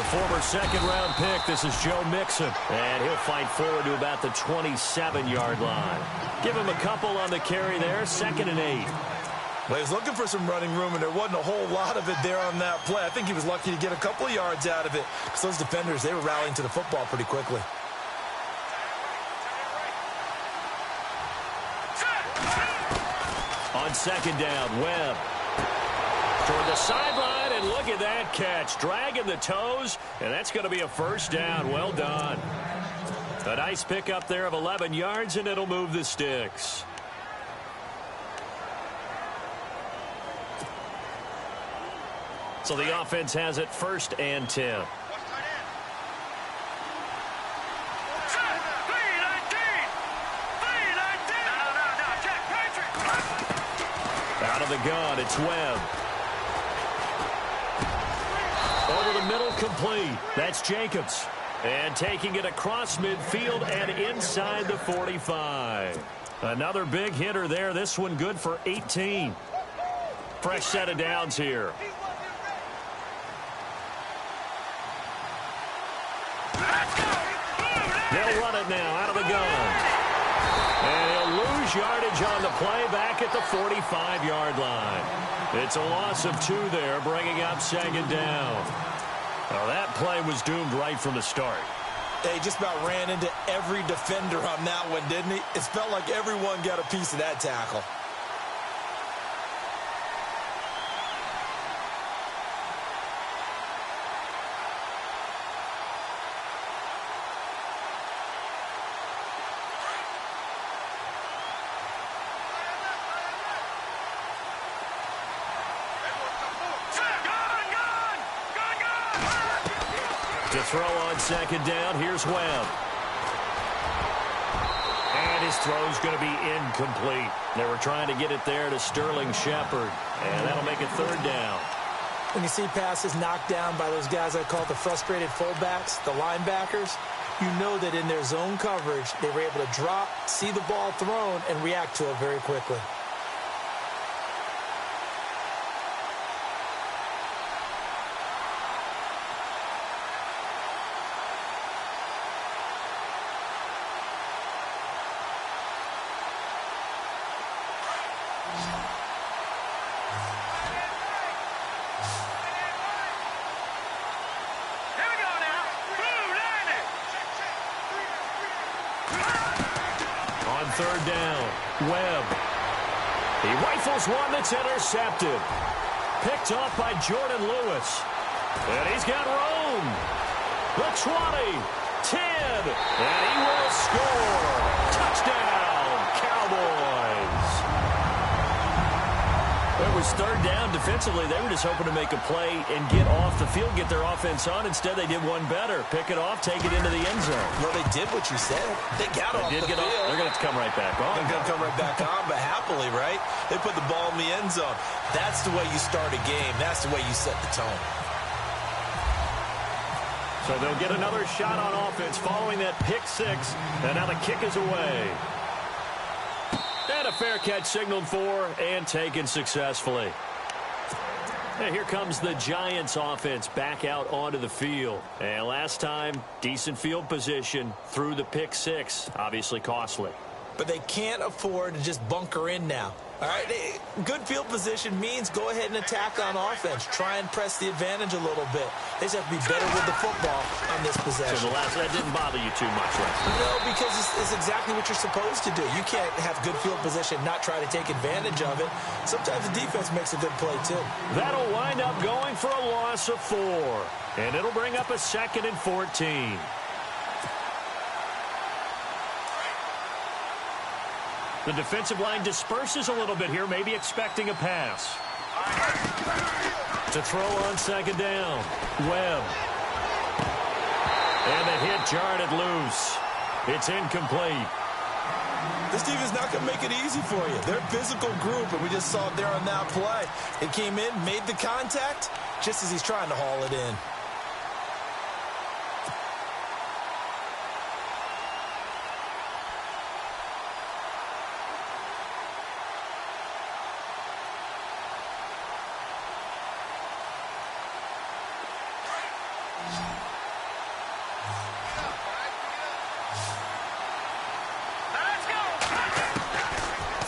The former second-round pick, this is Joe Mixon. And he'll fight forward to about the 27-yard line. Give him a couple on the carry there, 2nd and 8. Well, he was looking for some running room, and there wasn't a whole lot of it there on that play. I think he was lucky to get a couple of yards out of it because those defenders, they were rallying to the football pretty quickly. On 2nd down, Webb. Toward the sideline, and look at that catch. Dragging the toes, and that's going to be a 1st down. Well done. A nice pickup there of 11 yards, and it'll move the sticks. So the offense has it 1st and 10. Out of the gun, it's Webb. Over the middle, complete. That's Jacobs. And taking it across midfield and inside the 45. Another big hitter there. This one good for 18. Fresh set of downs here. They'll run it now out of the gun. And he'll lose yardage on the play back at the 45-yard line. It's a loss of 2 there, bringing up 2nd down. Well, that play was doomed right from the start. He just about ran into every defender on that one, didn't he? It felt like everyone got a piece of that tackle. To throw on 2nd down, here's Webb. And his throw's going to be incomplete. They were trying to get it there to Sterling Shepard, and that'll make it 3rd down. When you see passes knocked down by those guys I call the frustrated fullbacks, the linebackers, you know that in their zone coverage, they were able to drop, see the ball thrown, and react to it very quickly. On 3rd down, Webb. He rifles one that's intercepted. Picked off by Jordan Lewis. And he's got room. The 20, 10, and he will score. Touchdown, Cowboys. It was 3rd down. Defensively, they were just hoping to make a play and get off the field, get their offense on. Instead, they did one better. Pick it off, take it into the end zone. Well, they did what you said. They got off the field. They're going to have to come right back on. They're going to come right back on, but happily, right? They put the ball in the end zone. That's the way you start a game. That's the way you set the tone. So they'll get another shot on offense following that pick 6, and now the kick is away. And a fair catch signaled for and taken successfully. And here comes the Giants offense back out onto the field. And last time, decent field position through the pick 6. Obviously costly. But they can't afford to just bunker in now. All right, good field position means go ahead and attack on offense. Try and press the advantage a little bit. They just have to be better with the football on this possession. So that didn't bother you too much, right? No, because it's exactly what you're supposed to do. You can't have good field position, not try to take advantage of it. Sometimes the defense makes a good play, too. That'll wind up going for a loss of 4. And it'll bring up a 2nd and 14. The defensive line disperses a little bit here, maybe expecting a pass. To throw on 2nd down, Webb. And the hit jarred it loose. It's incomplete. This team is not going to make it easy for you. They're a physical group, and we just saw it there on that play. It came in, made the contact, just as he's trying to haul it in. Yeah.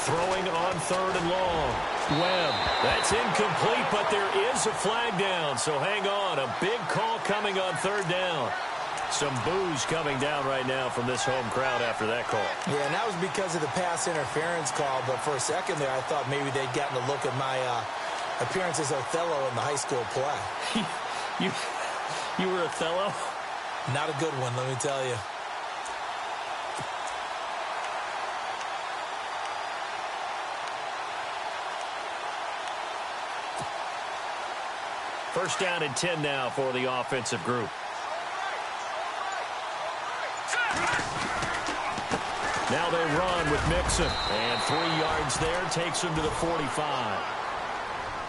throwing on 3rd and long. Webb, that's incomplete, but there is a flag down, so hang on. A big call coming on 3rd down. Some boos coming down right now from this home crowd after that call. Yeah, and that was because of the pass interference call, but for a second there, I thought maybe they'd gotten a look at my appearance as Othello in the high school play. You were Othello? Not a good one, let me tell you. First down and 10 now for the offensive group. Now they run with Mixon. And 3 yards there takes him to the 45.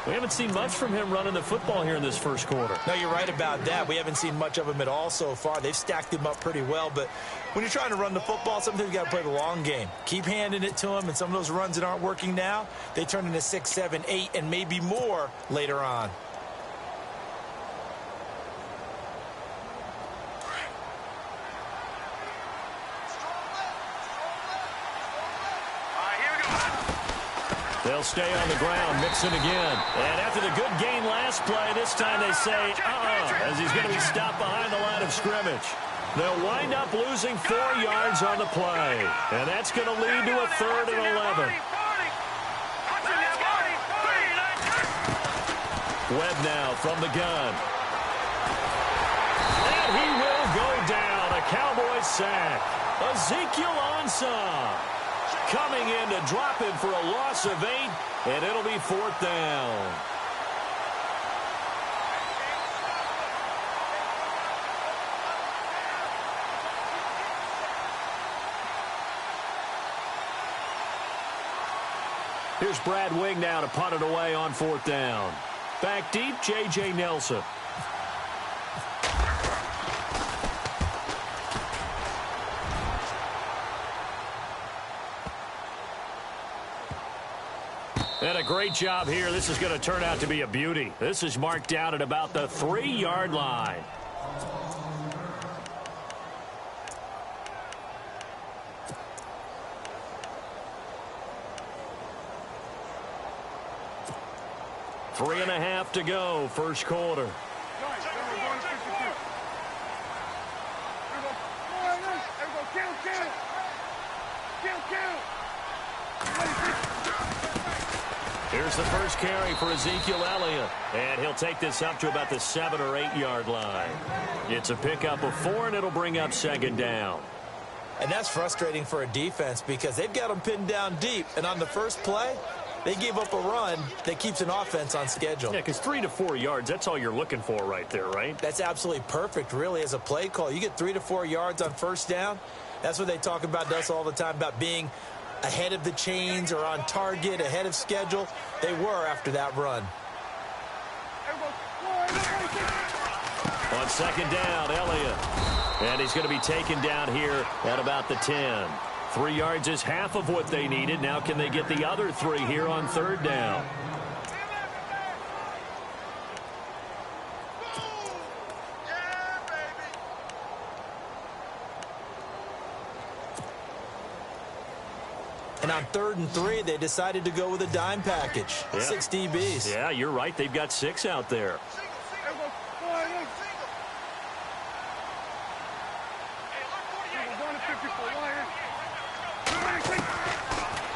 We haven't seen much from him running the football here in this first quarter. No, you're right about that. We haven't seen much of him at all so far. They've stacked him up pretty well, but when you're trying to run the football, sometimes you got to play the long game. Keep handing it to him, and some of those runs that aren't working now, they turn into 6, 7, 8, and maybe more later on. They'll stay on the ground. Mixon again. And after the good gain last play, this time they say, as he's going to be stopped behind the line of scrimmage. They'll wind up losing 4 yards on the play. And that's going to lead to a 3rd and 11. Webb now from the gun. And he will go down. A Cowboys sack. Ezekiel Ansah coming in to drop him for a loss of 8, and it'll be 4th down. Here's Brad Wing now to punt it away on 4th down. Back deep, J.J. Nelson. And a great job here. This is going to turn out to be a beauty. This is marked down at about the 3-yard line. Three and a half to go, first quarter. Here's the first carry for Ezekiel Elliott. And he'll take this up to about the 7 or 8 yard line. It's a pickup of 4, and it'll bring up 2nd down. And that's frustrating for a defense because they've got them pinned down deep. And on the first play, they gave up a run that keeps an offense on schedule. Yeah, because 3 to 4 yards, that's all you're looking for right there, right? That's absolutely perfect, really, as a play call. You get 3 to 4 yards on first down. That's what they talk about to us all the time, about being ahead of the chains or on target, ahead of schedule. They were after that run. On 2nd down, Elliott. And he's going to be taken down here at about the 10. 3 yards is half of what they needed. Now can they get the other 3 here on 3rd down? And on 3rd and 3, they decided to go with a dime package. Yeah. 6 DBs. Yeah, you're right. They've got 6 out there.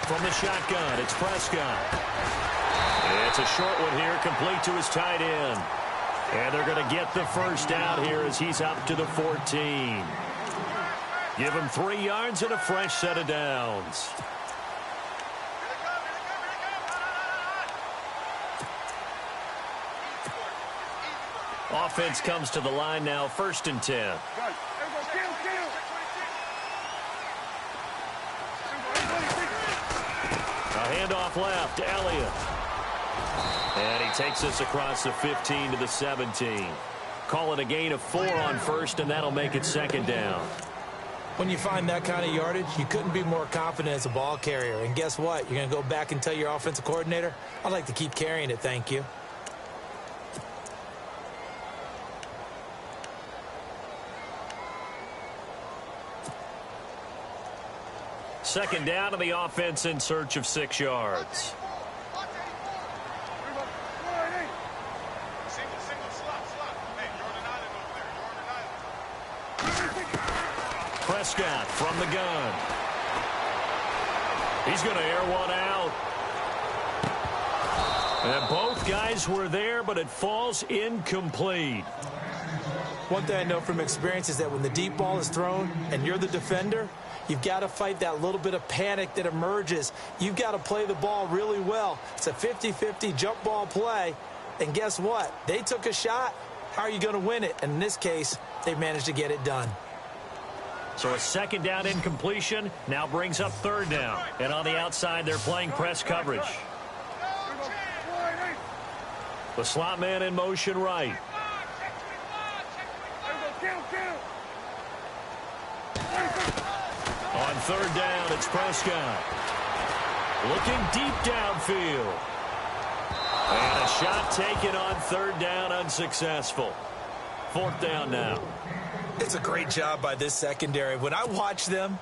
From the shotgun, it's Prescott. It's a short one here, complete to his tight end. And they're going to get the first down here as he's up to the 14. Give him 3 yards and a fresh set of downs. Offense comes to the line now, 1st and 10. A handoff left to Elliott. And he takes us across the 15 to the 17. Call it a gain of 4 on 1st, and that'll make it 2nd down. When you find that kind of yardage, you couldn't be more confident as a ball carrier. And guess what? You're going to go back and tell your offensive coordinator, I'd like to keep carrying it, thank you. Second down to the offense in search of 6 yards. Prescott from the gun. He's going to air one out. And both guys were there, but it falls incomplete. One thing I know from experience is that when the deep ball is thrown and you're the defender, you've got to fight that little bit of panic that emerges. You've got to play the ball really well. It's a 50-50 jump ball play. And guess what? They took a shot. How are you going to win it? And in this case, they managed to get it done. So a second down incompletion now brings up third down. And on the outside, they're playing press coverage. The slot man in motion right. On third down, it's Prescott. Looking deep downfield. And a shot taken on third down, unsuccessful. Fourth down now. It's a great job by this secondary. When I watch them,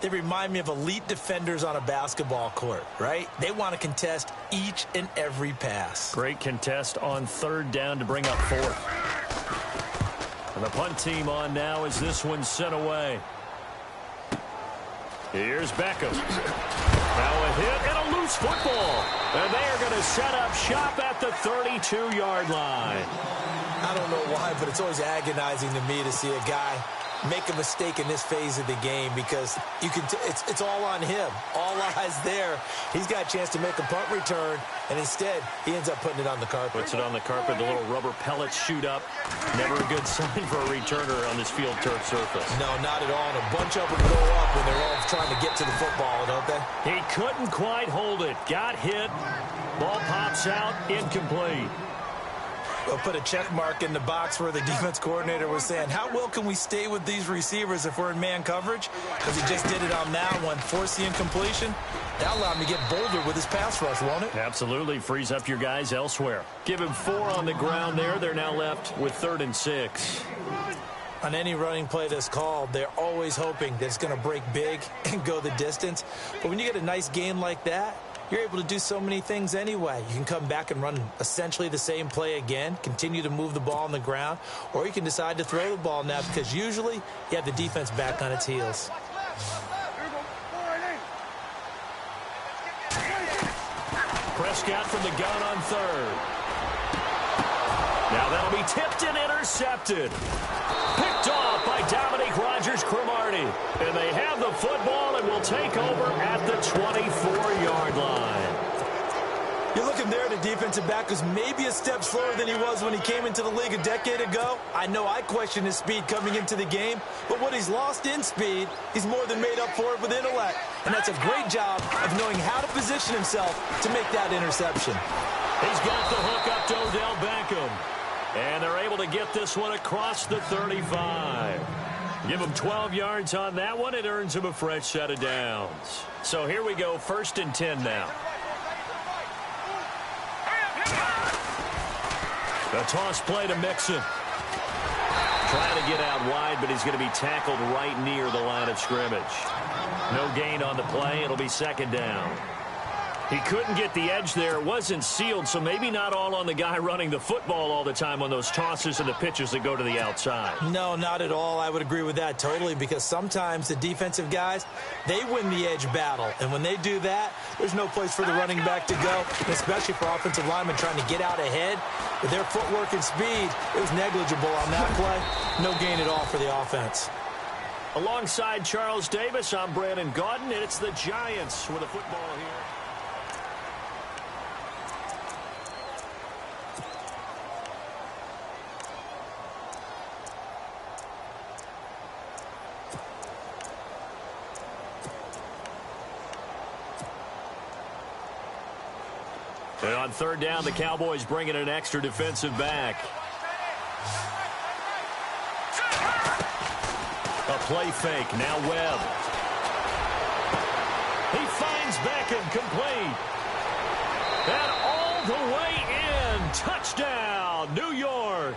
they remind me of elite defenders on a basketball court, right? They want to contest each and every pass. Great contest on third down to bring up fourth. And the punt team on now as this one's sent away. Here's Beckham. Now a hit and a loose football. And they are going to set up shop at the 32-yard line. I don't know why, but it's always agonizing to me to see a guy make a mistake in this phase of the game because you can it's all on him. All eyes there. He's got a chance to make a punt return, and instead he ends up putting it on the carpet. Puts it on the carpet. The little rubber pellets shoot up. Never a good sign for a returner on this field turf surface. No, not at all. And a bunch of them go up when they're all trying to get to the football, don't they? He couldn't quite hold it. Got hit. Ball pops out. Incomplete. They'll put a check mark in the box where the defense coordinator was saying, how well can we stay with these receivers if we're in man coverage? Because he just did it on that one, force the incompletion. That'll allow him to get bolder with his pass rush, won't it? Absolutely. Frees up your guys elsewhere. Give him 4 on the ground there. They're now left with 3rd and 6. On any running play that's called, they're always hoping that it's going to break big and go the distance. But when you get a nice gain like that, you're able to do so many things anyway. You can come back and run essentially the same play again, continue to move the ball on the ground, or you can decide to throw the ball now because usually you have the defense back on its heels. Prescott from the gun on third. Now that'll be tipped and intercepted. Picked off by Dominique Rodgers-Cromartie. And they have the football and will take over at the 24-yard line. You're looking there at a defensive back who's maybe a step slower than he was when he came into the league a decade ago. I know I questioned his speed coming into the game, but what he's lost in speed, he's more than made up for it with intellect. And that's a great job of knowing how to position himself to make that interception. He's got the hook up to Odell Beckham. And they're able to get this one across the 35. Give him 12 yards on that one. It earns him a fresh set of downs. So here we go, 1st and 10 now. The toss play to Mixon. Trying to get out wide, but he's going to be tackled right near the line of scrimmage. No gain on the play. It'll be 2nd down. He couldn't get the edge there. It wasn't sealed, so maybe not all on the guy running the football all the time on those tosses and the pitches that go to the outside. No, not at all. I would agree with that totally because sometimes the defensive guys, they win the edge battle. And when they do that, there's no place for the running back to go, especially for offensive linemen trying to get out ahead. With their footwork and speed, it was negligible on that play. No gain at all for the offense. Alongside Charles Davis, I'm Brandon Gaudin, and it's the Giants with a football here. And on 3rd down, the Cowboys bring in an extra defensive back. A play fake. Now Webb. He finds Beckham complete. And all the way in. Touchdown, New York.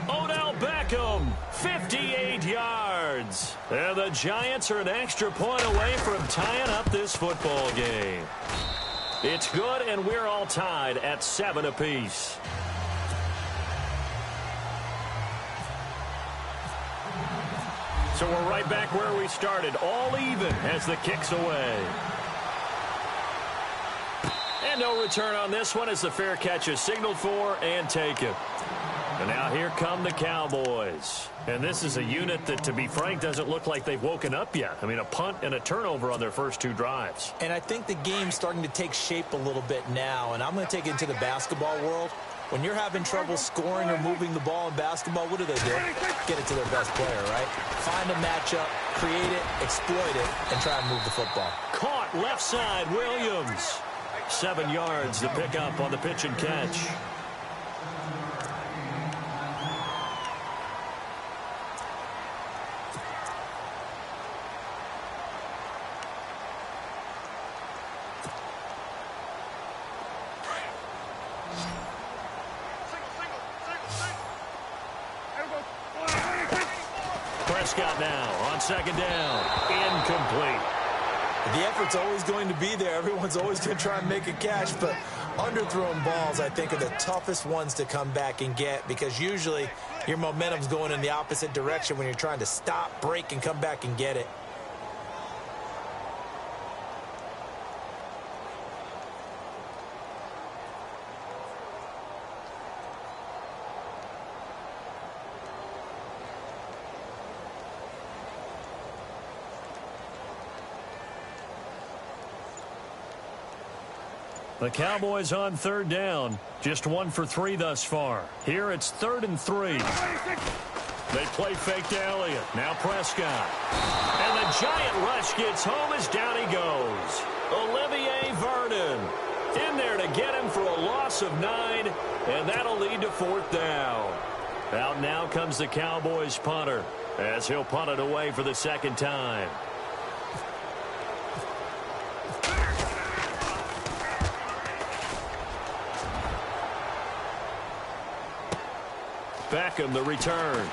Odell Beckham, 58 yards. And the Giants are an extra point away from tying up this football game. It's good, and we're all tied at 7 apiece. So we're right back where we started, all even as the kick's away. And no return on this one as the fair catch is signaled for and taken. And now here come the Cowboys. And this is a unit that, to be frank, doesn't look like they've woken up yet. I mean, a punt and a turnover on their first 2 drives. And I think the game's starting to take shape a little bit now. And I'm going to take it into the basketball world. When you're having trouble scoring or moving the ball in basketball, what do? Get it to their best player, right? Find a matchup, create it, exploit it, and try and move the football. Caught left side, Williams. 7 yards to pick up on the pitch and catch. Prescott now on second down. Incomplete. The effort's always going to be there. Everyone's always going to try and make a catch, but underthrown balls, I think, are the toughest ones to come back and get because usually your momentum's going in the opposite direction when you're trying to stop, break, and come back and get it. The Cowboys on third down. Just 1 for 3 thus far. Here it's 3rd and 3. They play fake to Elliott. Now Prescott. And the giant rush gets home as down he goes. Olivier Vernon in there to get him for a loss of 9. And that'll lead to 4th down. Out now comes the Cowboys punter as he'll punt it away for the 2nd time. Beckham, the return.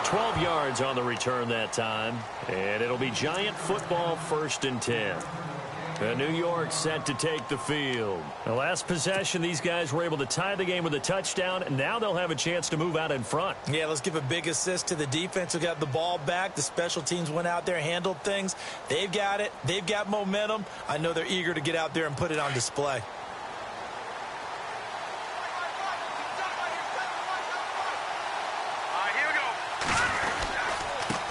12 yards on the return that time. And it'll be Giant football 1st and 10. And New York set to take the field. The last possession, these guys were able to tie the game with a touchdown, and now they'll have a chance to move out in front. Yeah, let's give a big assist to the defense who got the ball back. The special teams went out there, handled things. They've got it. They've got momentum. I know they're eager to get out there and put it on display.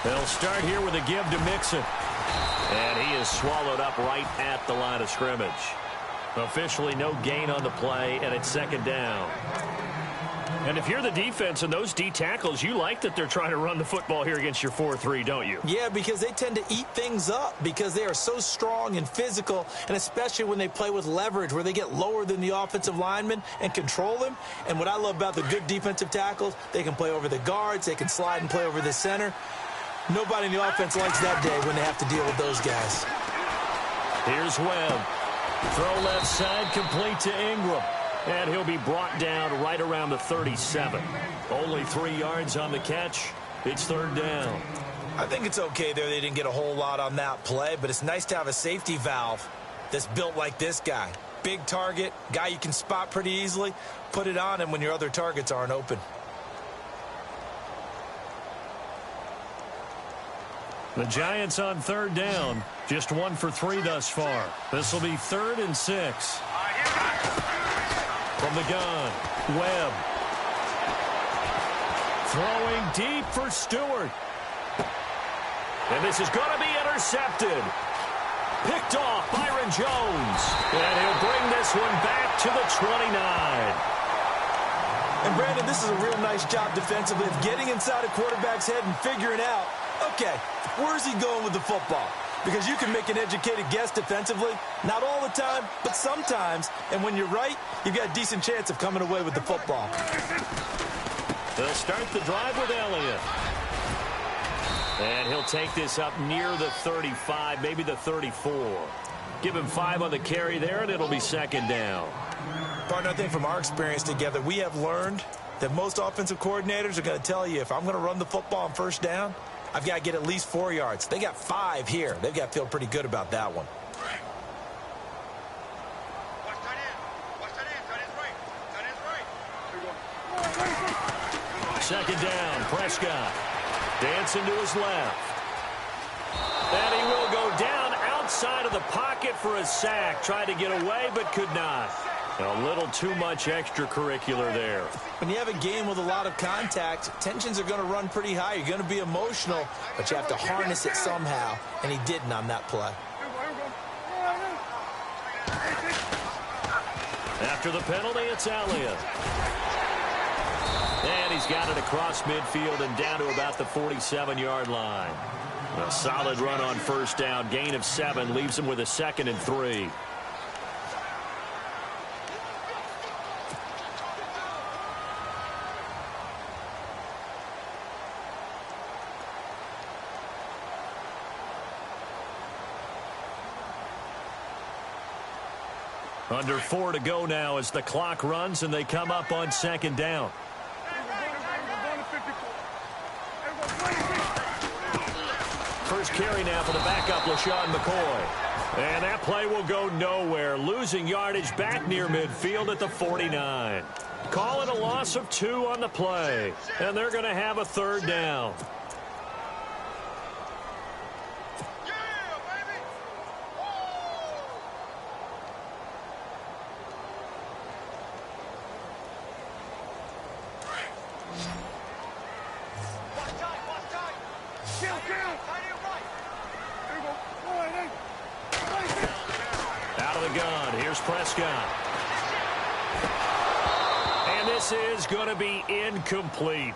They'll start here with a give to Mixon. And he is swallowed up right at the line of scrimmage. Officially no gain on the play, and it's 2nd down. And if you're the defense and those D tackles, you like that they're trying to run the football here against your 4-3, don't you? Yeah, because they tend to eat things up because they are so strong and physical, and especially when they play with leverage where they get lower than the offensive linemen and control them. And what I love about the good defensive tackles, they can play over the guards, they can slide and play over the center. Nobody in the offense likes that day when they have to deal with those guys. Here's Webb. Throw left side, complete to Ingram. And he'll be brought down right around the 37. Only 3 yards on the catch. It's 3rd down. I think it's okay there. They didn't get a whole lot on that play, but it's nice to have a safety valve that's built like this guy. Big target, guy you can spot pretty easily. Put it on him when your other targets aren't open. The Giants on 3rd down. Just 1 for 3 thus far. This will be 3rd and 6. From the gun, Webb. Throwing deep for Stewart. And this is going to be intercepted. Picked off Byron Jones. And he'll bring this one back to the 29. And Brandon, this is a real nice job defensively of getting inside a quarterback's head and figuring out, okay, where's he going with the football? Because you can make an educated guess defensively. Not all the time, but sometimes. And when you're right, you've got a decent chance of coming away with the football. They'll start the drive with Elliott. And he'll take this up near the 35, maybe the 34. Give him 5 on the carry there, and it'll be 2nd down. Partner, I think from our experience together, we have learned that most offensive coordinators are going to tell you, if I'm going to run the football on first down, I've got to get at least 4 yards. They got 5 here. They've got to feel pretty good about that one. Second down, Prescott. Dancing to his left. And he will go down outside of the pocket for a sack. Tried to get away, but could not. A little too much extracurricular there. When you have a game with a lot of contact, tensions are going to run pretty high. You're going to be emotional, but you have to harness it somehow, and he didn't on that play. After the penalty, it's Elliott. And he's got it across midfield and down to about the 47-yard line. A solid run on first down. Gain of 7 leaves him with a 2nd and 3. Under 4 to go now as the clock runs and they come up on second down. First carry now for the backup, LaShawn McCoy. And that play will go nowhere. Losing yardage back near midfield at the 49. Call it a loss of 2 on the play. And they're going to have a 3rd down. Out of the gun, here's Prescott. And this is going to be incomplete.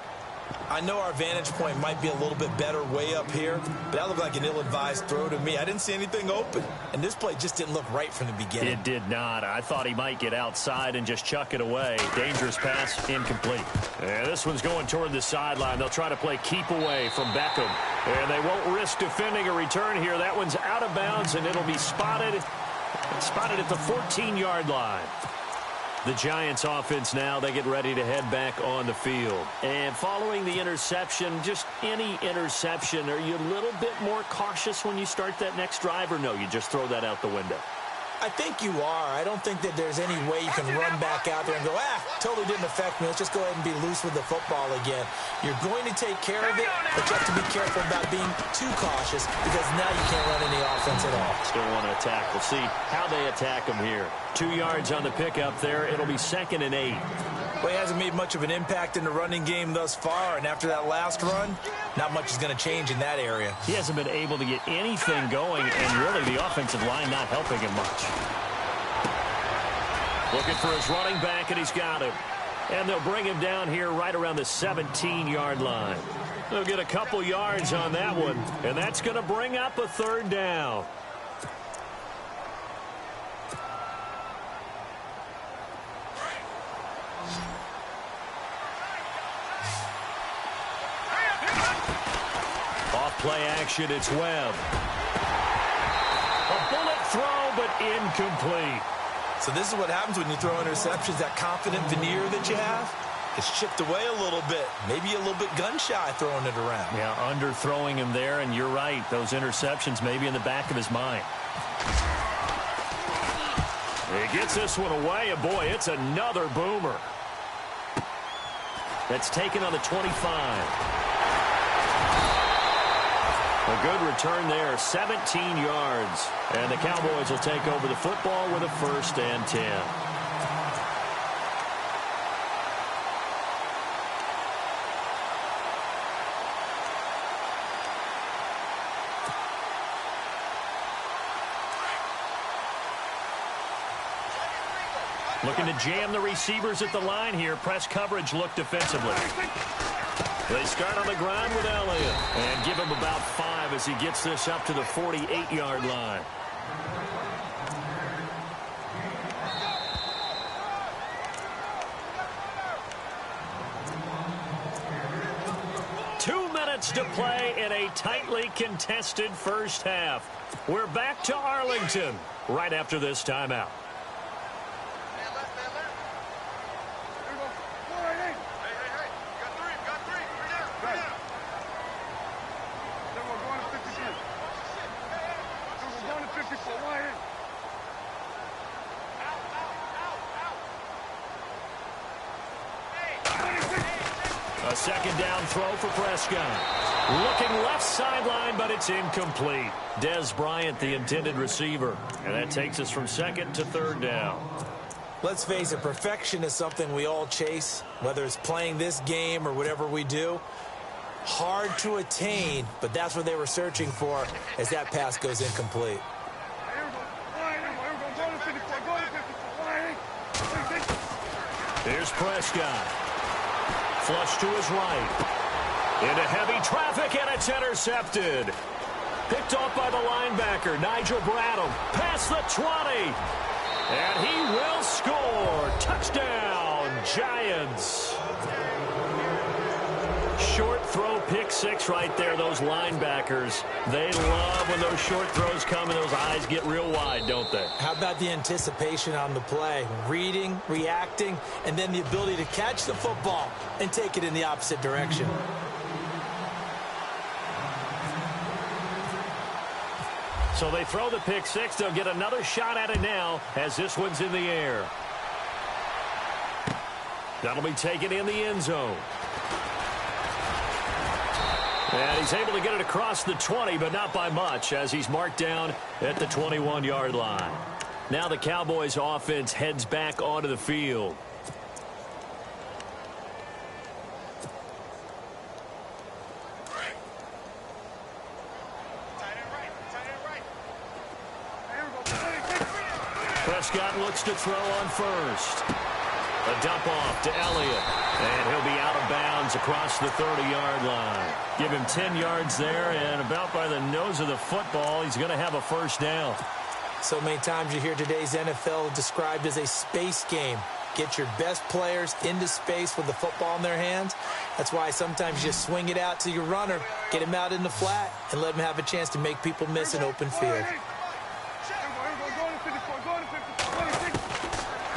I know our vantage point might be a little bit better way up here, but that looked like an ill-advised throw to me. I didn't see anything open, and this play just didn't look right from the beginning. It did not. I thought he might get outside and just chuck it away. Dangerous pass, incomplete. And this one's going toward the sideline. They'll try to play keep away from Beckham. And they won't risk defending a return here. That one's out of bounds, and it'll be spotted at the 14-yard line. The Giants offense now, they get ready to head back on the field. And following the interception, just any interception, are you a little bit more cautious when you start that next drive, or no, you just throw that out the window? I think you are. I don't think that there's any way you can run back out there and go, totally didn't affect me. Let's just go ahead and be loose with the football again. You're going to take care of it, but you have to be careful about being too cautious because now you can't run any offense at all. Still want to attack. We'll see how they attack them here. 2 yards on the pickup there. It'll be 2nd and 8. Well, he hasn't made much of an impact in the running game thus far, and after that last run, not much is going to change in that area. He hasn't been able to get anything going, and really the offensive line not helping him much. Looking for his running back, and he's got him. And they'll bring him down here right around the 17-yard line. They'll get a couple yards on that one, and that's going to bring up a 3rd down. Play action, it's Webb. A bullet throw, but incomplete. So this is what happens when you throw interceptions. That confident veneer that you have, it's chipped away a little bit. Maybe a little bit gun-shy throwing it around. Yeah, underthrowing him there, and you're right. Those interceptions may be in the back of his mind. He gets this one away, and boy, it's another boomer. That's taken on the 25. A good return there, 17 yards. And the Cowboys will take over the football with a 1st and 10. Looking to jam the receivers at the line here. Press coverage look defensively. They start on the ground with Elliott and give him about 5 as he gets this up to the 48-yard line. Two minutes to play in a tightly contested first half. We're back to Arlington right after this timeout. A second down throw for Prescott. Looking left sideline, but it's incomplete. Des Bryant, the intended receiver. And that takes us from second to third down. Let's face it, perfection is something we all chase, whether it's playing this game or whatever we do. Hard to attain, but that's what they were searching for as that pass goes incomplete. Here's Prescott. Flush to his right. Into heavy traffic, and it's intercepted. Picked off by the linebacker, Nigel Bradham. Past the 20. And he will score. Touchdown, Giants. Short throw, pick six right there. Those linebackers, they love when those short throws come and those eyes get real wide, don't they? How about the anticipation on the play? Reading, reacting, and then the ability to catch the football and take it in the opposite direction. So they throw the pick six. They'll get another shot at it now as this one's in the air. That'll be taken in the end zone. And he's able to get it across the 20, but not by much, as he's marked down at the 21-yard line. Now the Cowboys offense heads back onto the field. Prescott looks to throw on first. A dump off to Elliott. And he'll be out of bounds across the 30-yard line. Give him 10 yards there, and about by the nose of the football, he's going to have a first down. So many times you hear today's NFL described as a space game. Get your best players into space with the football in their hands. That's why sometimes you just swing it out to your runner, get him out in the flat, and let him have a chance to make people miss an open field.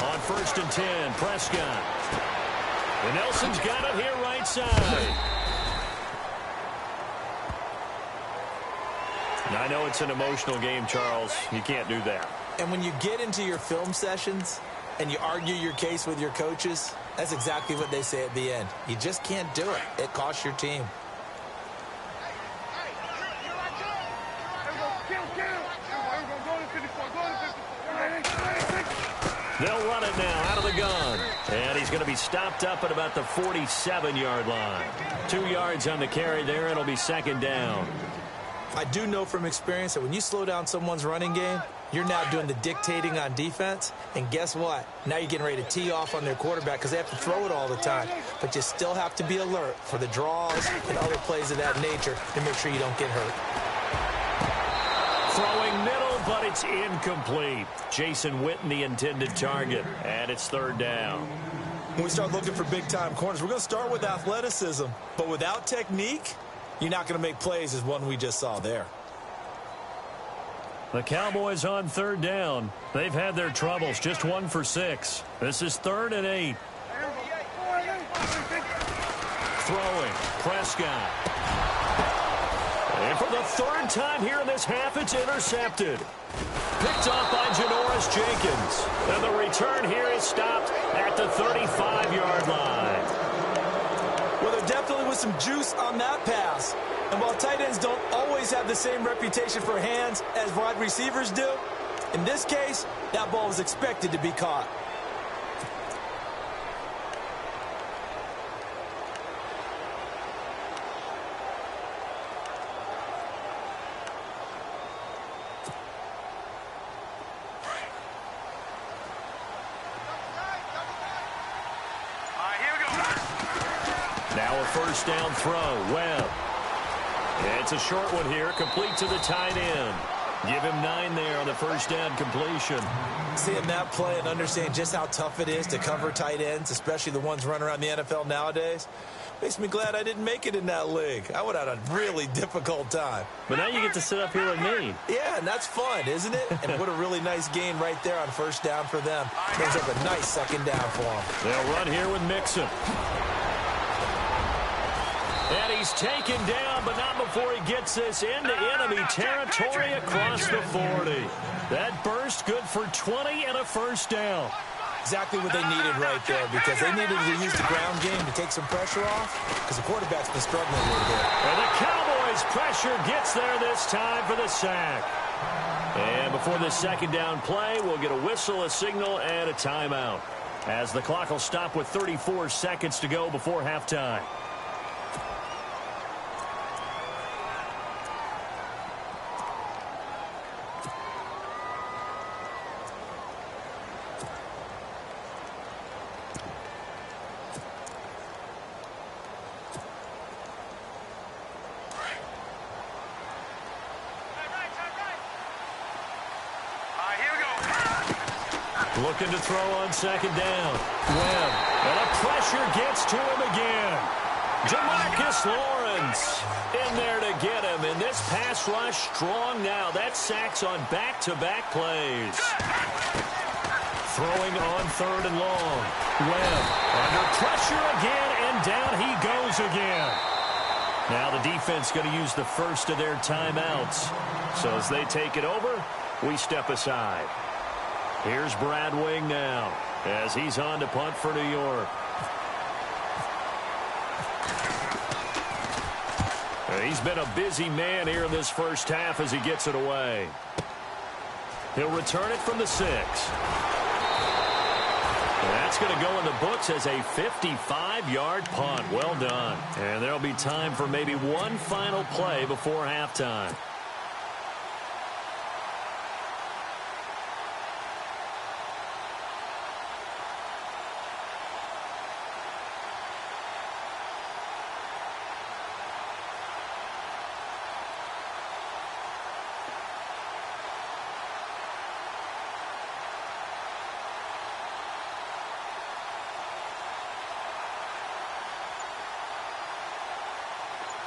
On first and 10, Prescott. And Nelson's got it here right side. Now, I know it's an emotional game, Charles. You can't do that. And when you get into your film sessions and you argue your case with your coaches, that's exactly what they say at the end. You just can't do it. It costs your team. They'll run it now out of the gun. And he's going to be stopped up at about the 47-yard line. 2 yards on the carry there. It'll be second down. I do know from experience that when you slow down someone's running game, you're now doing the dictating on defense. And guess what? Now you're getting ready to tee off on their quarterback because they have to throw it all the time. But you still have to be alert for the draws and other plays of that nature to make sure you don't get hurt. Throwing middle, but it's incomplete. Jason Witten, the intended target, and it's third down. When we start looking for big-time corners, we're going to start with athleticism. But without technique, you're not going to make plays as one we just saw there. The Cowboys on third down. They've had their troubles, just 1 for 6. This is 3rd and 8. Throwing, Prescott. And for the 3rd time here in this half, it's intercepted. Picked off by Janoris Jenkins. And the return here is stopped at the 35-yard line. Well, there definitely was some juice on that pass. And while tight ends don't always have the same reputation for hands as wide receivers do, in this case, that ball was expected to be caught. Now a first down throw. Webb. It's a short one here, complete to the tight end. Give him 9 there on the first down completion. Seeing that play and understanding just how tough it is to cover tight ends, especially the ones running around the NFL nowadays, makes me glad I didn't make it in that league. I would have had a really difficult time. But now you get to sit up here with me. Yeah, and that's fun, isn't it? And what a really nice gain right there on first down for them. Brings up a nice second down for them. They'll run here with Mixon. And he's taken down, but not before he gets this into enemy territory across the 40. That burst good for 20 and a first down. Exactly what they needed right there, because they needed to use the ground game to take some pressure off, because the quarterback's been struggling a little bit. And the Cowboys' pressure gets there this time for the sack. And before this second down play, we'll get a whistle, a signal, and a timeout, as the clock will stop with 34 seconds to go before halftime. Looking to throw on second down. Webb. And the pressure gets to him again. Jamarcus Lawrence in there to get him. And this pass rush strong now. That's sacks on back-to-back plays. Throwing on third and long. Webb under pressure again, and down he goes again. Now the defense going to use the first of their timeouts. So as they take it over, we step aside. Here's Brad Wing now as he's on to punt for New York. He's been a busy man here in this first half as he gets it away. He'll return it from the 6. That's going to go in the books as a 55-yard punt. Well done. And there'll be time for maybe one final play before halftime.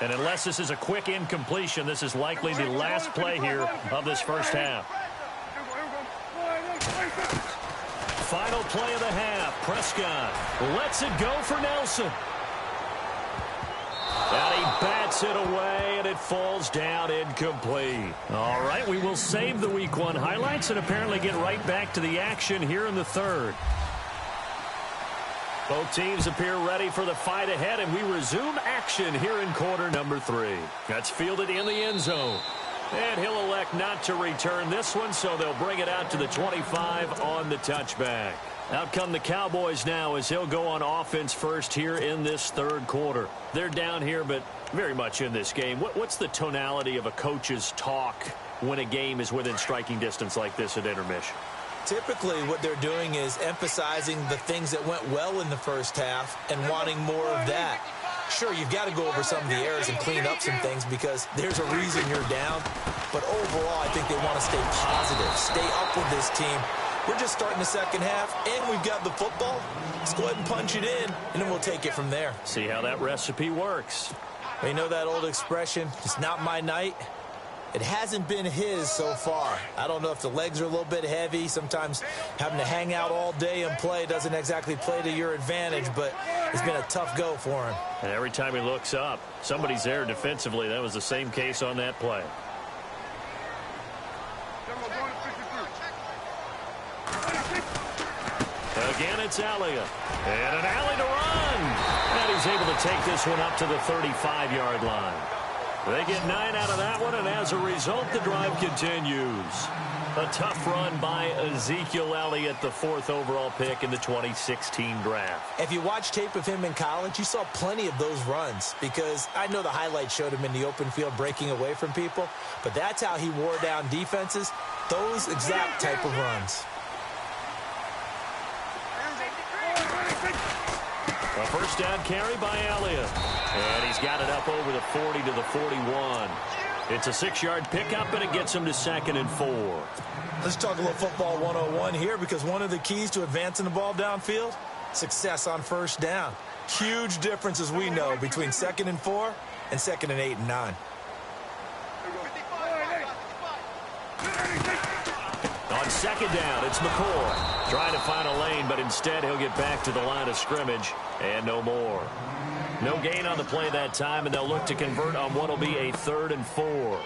And unless this is a quick incompletion, this is likely the last play here of this first half. Final play of the half. Prescott lets it go for Nelson. And he bats it away, and it falls down incomplete. All right, we will save the Week 1 highlights and apparently get right back to the action here in the third. Both teams appear ready for the fight ahead, and we resume action here in quarter number 3. That's fielded in the end zone. And he'll elect not to return this one, so they'll bring it out to the 25 on the touchback. Out come the Cowboys now as he'll go on offense first here in this third quarter. They're down here, but very much in this game. What's the tonality of a coach's talk when a game is within striking distance like this at intermission? Typically, what they're doing is emphasizing the things that went well in the first half and wanting more of that. Sure, you've got to go over some of the errors and clean up some things because there's a reason you're down. But overall, I think they want to stay positive, stay up with this team. We're just starting the second half, and we've got the football. Let's go ahead and punch it in, and then we'll take it from there. See how that recipe works. You know that old expression, it's not my night? It hasn't been his so far. I don't know if the legs are a little bit heavy. Sometimes having to hang out all day and play doesn't exactly play to your advantage, but it's been a tough go for him. And every time he looks up, somebody's there defensively. That was the same case on that play. Again, it's Elliott. And an alley to run. And he's able to take this one up to the 35-yard line. They get 9 out of that one, and as a result, the drive continues. A tough run by Ezekiel Elliott, the 4th overall pick in the 2016 draft. If you watch tape of him in college, you saw plenty of those runs because I know the highlights showed him in the open field breaking away from people, but that's how he wore down defenses, those exact type of runs. A first down carry by Elliott. And he's got it up over the 40 to the 41. It's a 6-yard pickup, and it gets him to 2nd and 4. Let's talk a little football 101 here because one of the keys to advancing the ball downfield, success on first down. Huge difference, as we know, between 2nd and 4 and 2nd and 8 and 9. On second down, it's McCoy trying to find a lane, but instead he'll get back to the line of scrimmage and no more. No gain on the play that time, and they'll look to convert on what will be a 3rd and 4.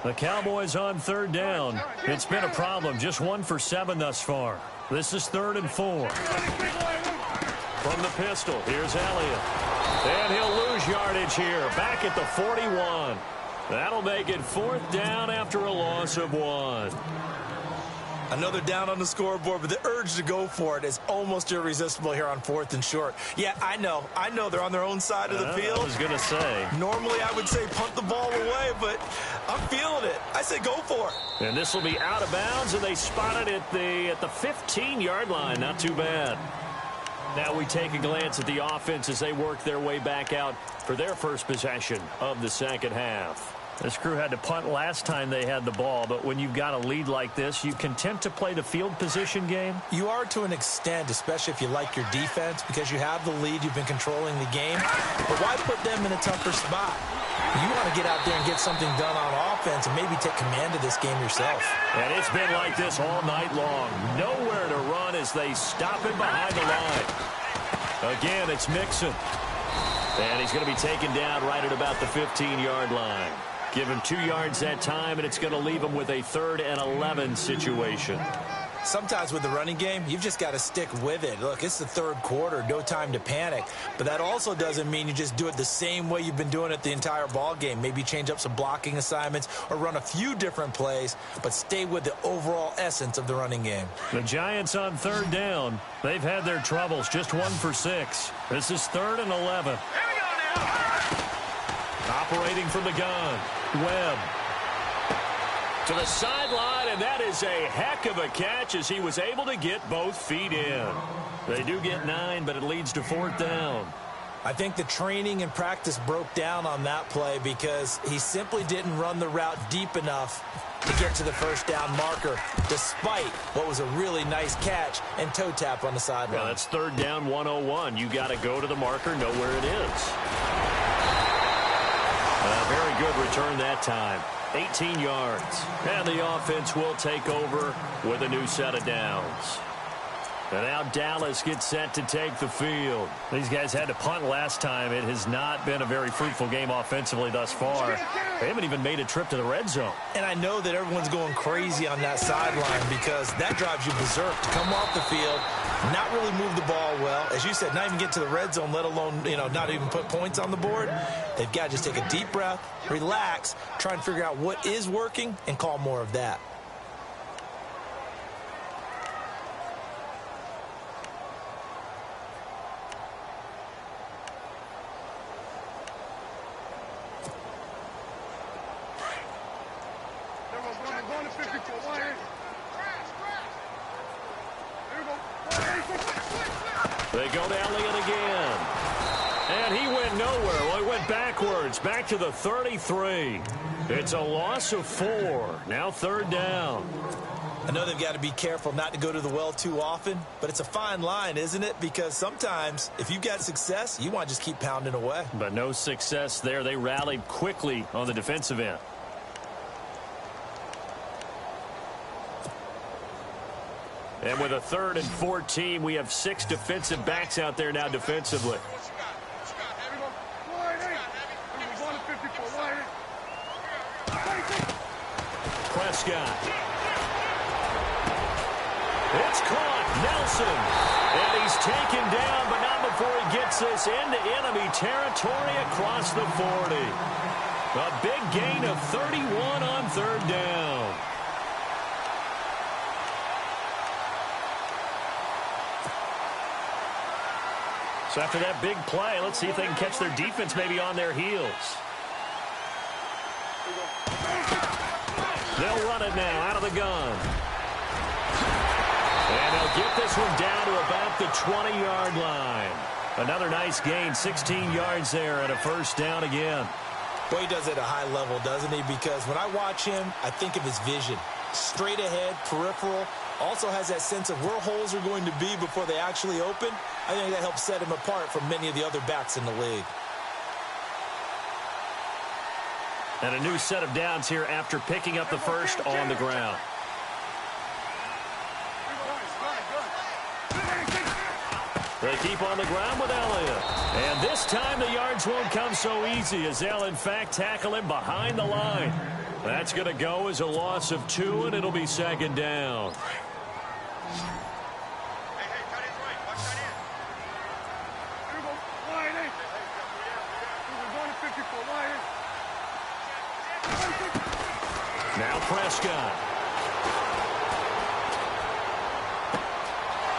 The Cowboys on third down. It's been a problem. Just 1 for 7 thus far. This is 3rd and 4. From the pistol, here's Elliott. And he'll lose yardage here. Back at the 41. That'll make it 4th down after a loss of 1. Another down on the scoreboard, but the urge to go for it is almost irresistible here on 4th and short. Yeah, I know they're on their own side of the field. I was going to say. Normally, I would say punt the ball away, but I'm feeling it. I say go for it. And this will be out of bounds, and they spot it at the 15-yard line. Not too bad. Now we take a glance at the offense as they work their way back out for their first possession of the second half. This crew had to punt last time they had the ball, but when you've got a lead like this, you content to play the field position game? You are to an extent, especially if you like your defense, because you have the lead, you've been controlling the game. But why put them in a tougher spot? You want to get out there and get something done on offense and maybe take command of this game yourself. And it's been like this all night long. Nowhere to run as they stop him behind the line. Again, it's Mixon. And he's going to be taken down right at about the 15-yard line. Give him 2 yards that time, and it's going to leave him with a 3rd and 11 situation. Sometimes with the running game, you've just got to stick with it. Look, it's the 3rd quarter, no time to panic. But that also doesn't mean you just do it the same way you've been doing it the entire ball game. Maybe change up some blocking assignments or run a few different plays, but stay with the overall essence of the running game. The Giants on 3rd down. They've had their troubles, just 1 for 6. This is 3rd and 11. Operating from the gun, Webb. To the sideline, and that is a heck of a catch as he was able to get both feet in. They do get 9, but it leads to 4th down. I think the training and practice broke down on that play because he simply didn't run the route deep enough to get to the 1st down marker, despite what was a really nice catch and toe tap on the sideline. Yeah, that's 3rd down 101. You got to go to the marker, know where it is. A very good return that time. 18 yards. And the offense will take over with a new set of downs. And now Dallas gets set to take the field. These guys had to punt last time. It has not been a very fruitful game offensively thus far. They haven't even made a trip to the red zone. And I know that everyone's going crazy on that sideline because that drives you berserk to come off the field, not really move the ball well. As you said, not even get to the red zone, let alone, not even put points on the board. They've got to just take a deep breath, relax, try and figure out what is working, and call more of that. They go to Elliott again. And he went nowhere. Well, he went backwards, back to the 33. It's a loss of 4. Now 3rd down. I know they've got to be careful not to go to the well too often, but it's a fine line, isn't it? Because sometimes if you've got success, you want to just keep pounding away. But no success there. They rallied quickly on the defensive end. And with a 3rd and 14, we have 6 defensive backs out there now defensively. Prescott. It's caught. Nelson. And he's taken down, but not before he gets this into enemy territory across the 40. A big gain of 31 on 3rd down. So after that big play, let's see if they can catch their defense maybe on their heels. They'll run it now out of the gun. And they'll get this one down to about the 20-yard line. Another nice gain, 16 yards there and a 1st down again. Boy, he does it at a high level, doesn't he? Because when I watch him, I think of his vision. Straight ahead, peripheral. Also has that sense of where holes are going to be before they actually open. I think that helps set him apart from many of the other backs in the league. And a new set of downs here after picking up the 1st on the ground. They keep on the ground with Elliott. And this time the yards won't come so easy as they'll, in fact, tackle him behind the line. That's going to go as a loss of 2, and it'll be second down. Now Prescott.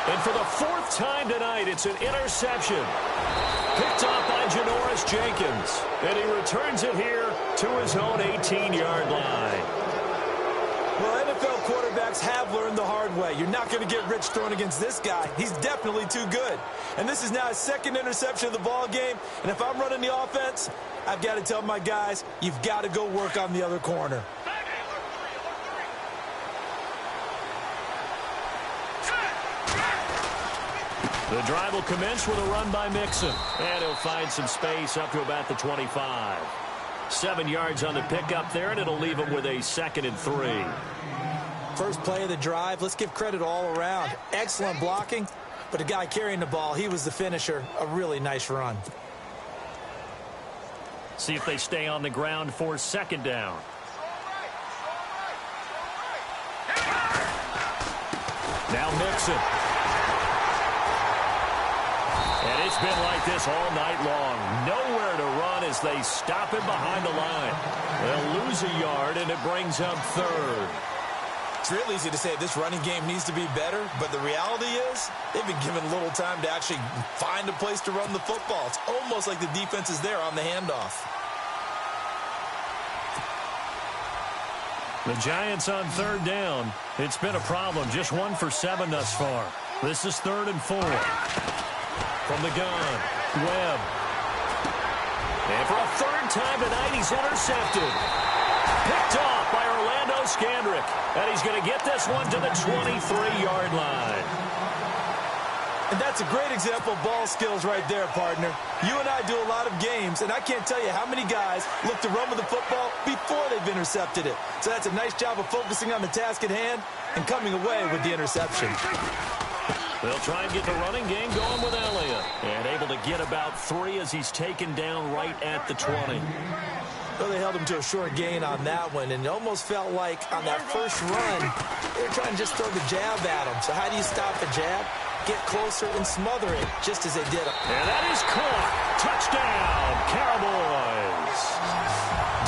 And for the 4th time tonight, it's an interception. Picked off by Janoris Jenkins. And he returns it here to his own 18-yard line. Well, NFL quarterbacks have learned the hard way. You're not going to get rich throwing against this guy. He's definitely too good. And this is now his 2nd interception of the ball game. And if I'm running the offense, I've got to tell my guys, you've got to go work on the other corner. The drive will commence with a run by Mixon. And he'll find some space up to about the 25. 7 yards on the pickup there, and it'll leave him with a 2nd and 3. First play of the drive, let's give credit all around. Excellent blocking, but the guy carrying the ball, he was the finisher. A really nice run. See if they stay on the ground for 2nd down. Now Mixon. And it's been like this all night long. Nowhere to run as they stop him behind the line. They'll lose a yard, and it brings up 3rd. It's real easy to say this running game needs to be better, but the reality is they've been given little time to actually find a place to run the football. It's almost like the defense is there on the handoff. The Giants on 3rd down. It's been a problem. Just 1 for 7 thus far. This is 3rd and 4. From the gun, Webb. And for a 3rd time tonight, he's intercepted. Picked off by Orlando Scandrick. And he's going to get this one to the 23-yard line. And that's a great example of ball skills right there, partner. You and I do a lot of games, and I can't tell you how many guys look to run with the football before they've intercepted it. So that's a nice job of focusing on the task at hand and coming away with the interception. They'll try and get the running game going with Elliott. And able to get about 3 as he's taken down right at the 20. Well, they held him to a short gain on that one, and it almost felt like on that first run, they were trying to just throw the jab at him. So how do you stop the jab? Get closer and smother it, just as they did. And that is caught. Touchdown, Cowboys.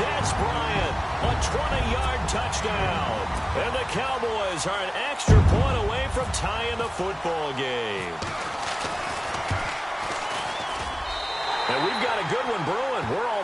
Dez Bryant, a 20-yard touchdown. And the Cowboys are an extra point away from tying the football game. And we've got a good one brewing. We're all